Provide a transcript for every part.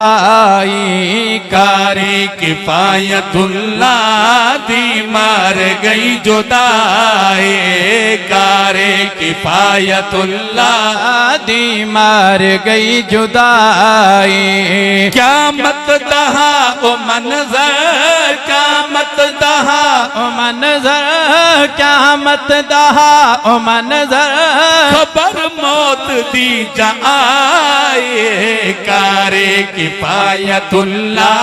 आई कारी किफायतुल्लाह दी मार गई जुदाई, कारी किफायतुल्लाह दी मार गई जुदाई। क्या मत दहा ओ मंजर, क्या मत दहा ओ मंजर, क्या मत दहा ओ मंजर, खबर मौत दी जाए, कारी किफायतुल्लाह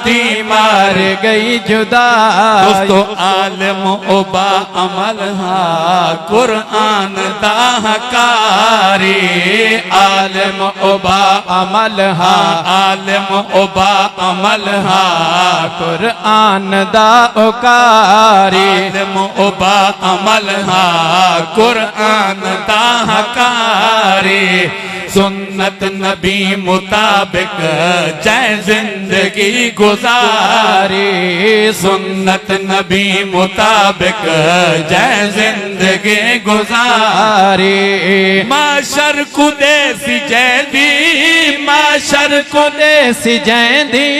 दी मार गई जुदाई। दोस्तों आलम ओबा अमल हा कुरान दाहकारी, आलम ओबा अमल हा आलम ओबा अमल हा कुरान दा उकारी। आलम ओबा अमल हा कुरान दाहकारी, सुन्नत नबी मुताबिक जय जिंदगी गुजारी, सुन्नत नबी मुताबिक जय जिंदगी गुजारी। माशर कुदे सी जैदी, माशर कुदे सी जैदी,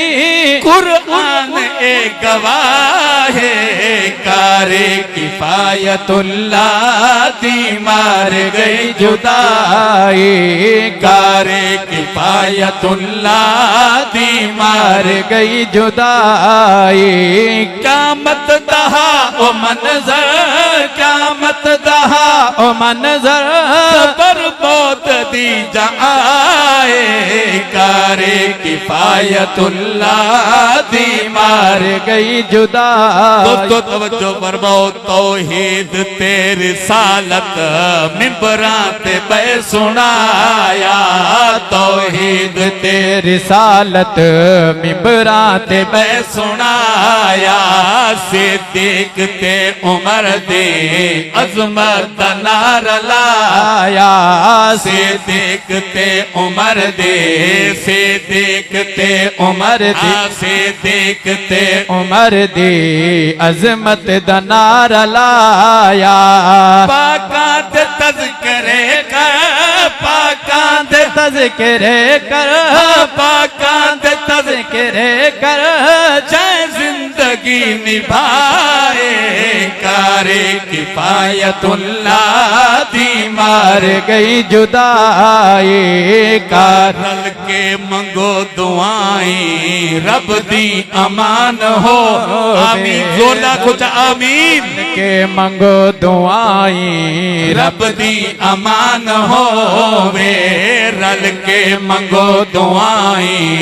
कुरान ए गवाहे, कारी किफायतुल्लाह दी मार गई जुदाई, कारी किफायतुल्लाह दी मार गई जुदाई। क्या मत दहा ओ मंजर, क्या मत दहा ओ मंजर, खबर मौत दी जाए, कारी किफायतुल्लाह दी मार गई जुदाई। दोस्तों तवज्जो फरमाओ, तौहीद तेरी सालत मिंबराते पे सुनाया, तौहीद तेरी सालत मिंबराते पे सुनाया, से देखते उमर दे अजमत नार लाया, से देखते उमर दे, से देखते उमर दे, से देखते उमर दे अजमत दनार लाया। पाकात तज़किरे कर, पाकात तज़किरे कर, पाकात तज़किरे कर, जय जिंदगी निभाए, कारी किफायतुल्लाह दी मार गई जुदाई। रल के मंगो दुआएं रब दी अमान हो, आमीन जोरदार कुछ आमीन के मंगो दुआएं रब दी अमान हो वे, रल के मंगो दुआएं